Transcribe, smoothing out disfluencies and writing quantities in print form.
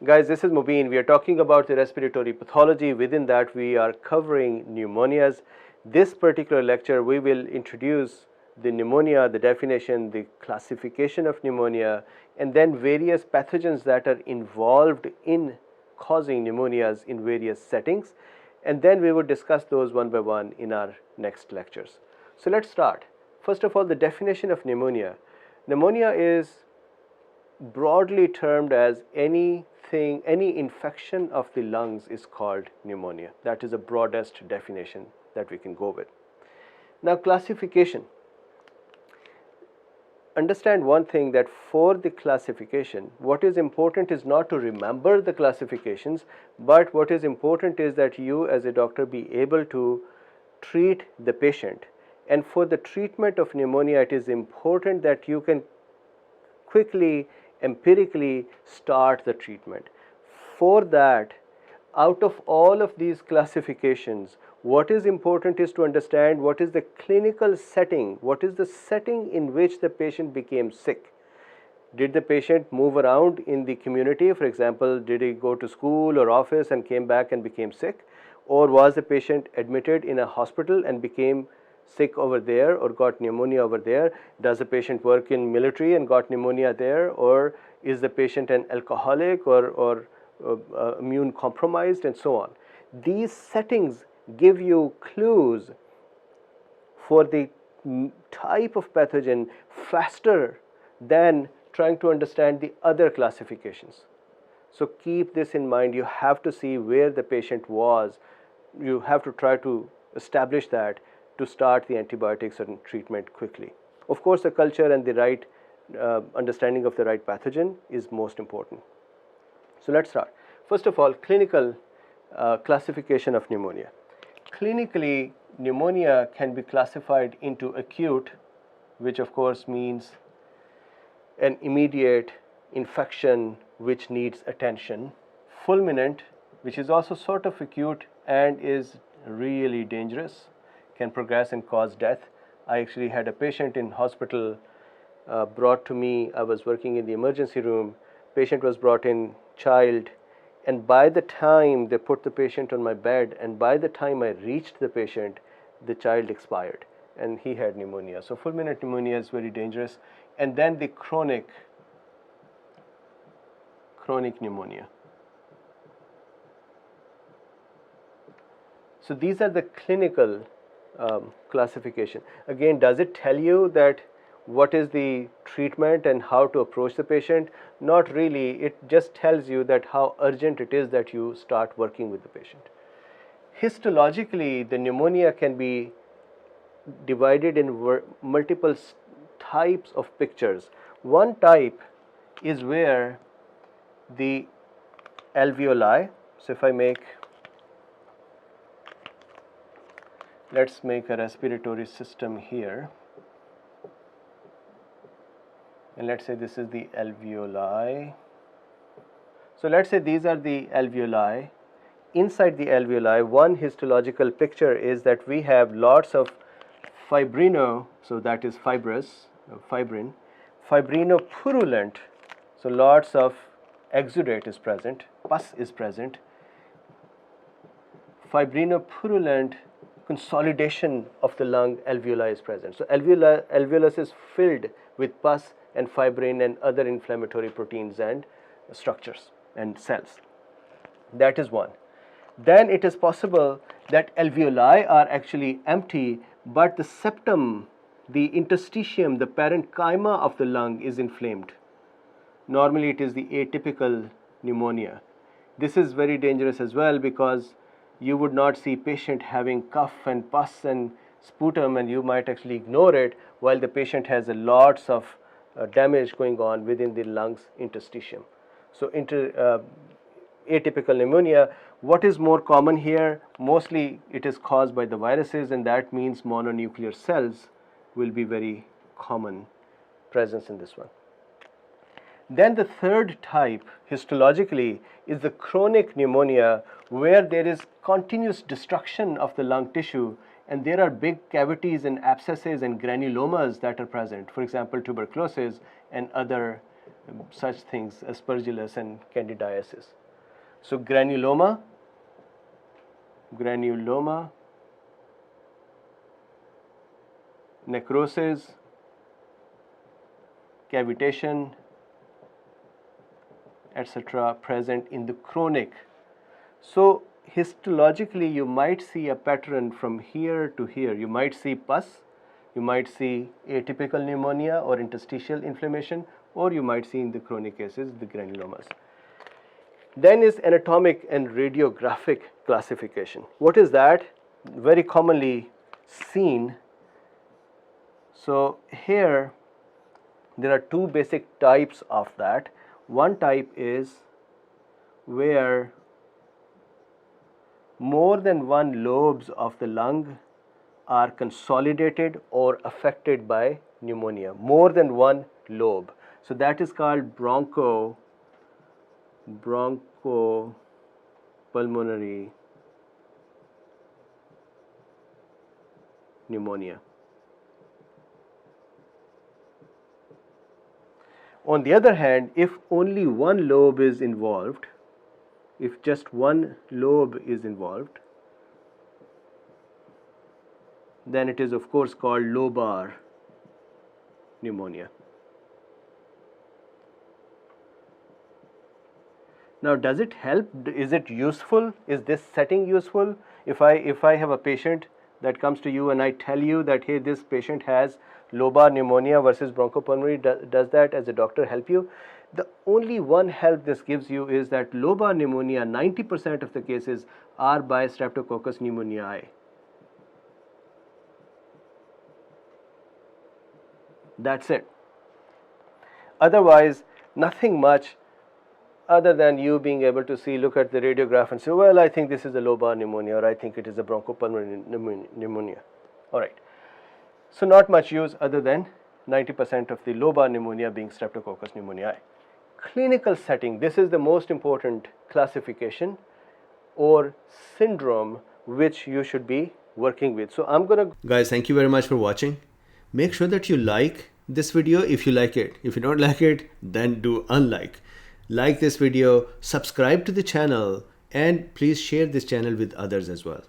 Guys, this is Mobeen. We are talking about the respiratory pathology. Within that, we are covering pneumonias. This particular lecture, we will introduce the pneumonia, the definition, the classification of pneumonia, and then various pathogens that are involved in causing pneumonias in various settings. And then we will discuss those one by one in our next lectures. So let's start. First of all, the definition of pneumonia. Pneumonia is broadly termed as any infection of the lungs is called pneumonia. That is the broadest definition that we can go with. Now, classification. Understand one thing, that for the classification, what is important is not to remember the classifications, but what is important is that you as a doctor be able to treat the patient. And for the treatment of pneumonia, it is important that you can quickly empirically start the treatment. For that, out of all of these classifications, what is important is to understand what is the clinical setting, what is the setting in which the patient became sick. Did the patient move around in the community? For example, did he go to school or office and came back and became sick? Or was the patient admitted in a hospital and became sick over there or got pneumonia over there? Does the patient work in military and got pneumonia there? Or is the patient an alcoholic or immune compromised, and so on? These settings give you clues for the type of pathogen faster than trying to understand the other classifications. So keep this in mind. You have to see where the patient was. You have to try to establish that to start the antibiotics and treatment quickly. Of course, the culture and the right understanding of the right pathogen is most important. So let's start. First of all, clinical classification of pneumonia. Clinically, pneumonia can be classified into acute, which of course means an immediate infection which needs attention. Fulminant, which is also sort of acute and is really dangerous, can progress and cause death. I actually had a patient in hospital brought to me. I was working in the emergency room. Patient was brought in, child, and by the time they put the patient on my bed, and by the time I reached the patient, the child expired and he had pneumonia. So fulminant pneumonia is very dangerous. And then the chronic pneumonia. So these are the clinical classification. Again, does it tell you that what is the treatment and how to approach the patient? Not really. It just tells you that how urgent it is that you start working with the patient. Histologically, the pneumonia can be divided in multiple types of pictures. One type is where the alveoli, so if I make, let's make a respiratory system here, and let's say this is the alveoli. So let's say these are the alveoli. Inside the alveoli, one histological picture is that we have lots of fibrino, so that is fibrous, fibrin, fibrinopurulent, so lots of exudate is present, pus is present, fibrinopurulent consolidation of the lung alveoli is present. So alveolus is filled with pus and fibrin and other inflammatory proteins and structures and cells. That is one. Then it is possible that alveoli are actually empty, but the septum, the interstitium, the parenchyma of the lung is inflamed. Normally it is the atypical pneumonia. This is very dangerous as well, because you would not see patient having cough and pus and sputum, and you might actually ignore it while the patient has a lots of damage going on within the lungs interstitium. So atypical pneumonia, what is more common here? Mostly it is caused by the viruses, and that means mononuclear cells will be very common presence in this one. Then the third type, histologically, is the chronic pneumonia, where there is continuous destruction of the lung tissue and there are big cavities and abscesses and granulomas that are present. For example, tuberculosis and other such things, aspergillus and candidiasis. So granuloma, necrosis, cavitation, etc. present in the chronic. So histologically you might see a pattern from here to here. You might see pus, you might see atypical pneumonia or interstitial inflammation, or you might see in the chronic cases the granulomas. Then is anatomic and radiographic classification. What is that? Very commonly seen. So here there are two basic types of that. One type is where more than one lobes of the lung are consolidated or affected by pneumonia, more than one lobe. So that is called bronchopulmonary pneumonia. On the other hand, if only one lobe is involved, if just one lobe is involved, then it is of course called lobar pneumonia. Now, does it help? Is it useful? Is this setting useful? If I have a patient that comes to you and I tell you that, hey, this patient has lobar pneumonia versus bronchopulmonary, does that as a doctor help you? The only one help this gives you is that lobar pneumonia, 90% of the cases are by Streptococcus pneumoniae. That's it. Otherwise, nothing much other than you being able to see, look at the radiograph and say, well, I think this is a lobar pneumonia, or I think it is a bronchopulmonary pneumonia. All right. So not much use other than 90% of the lobar pneumonia being Streptococcus pneumoniae. Clinical setting, this is the most important classification or syndrome which you should be working with. So I'm going to... Guys, thank you very much for watching. Make sure that you like this video if you like it. If you don't like it, then do unlike. Like this video, subscribe to the channel, and please share this channel with others as well.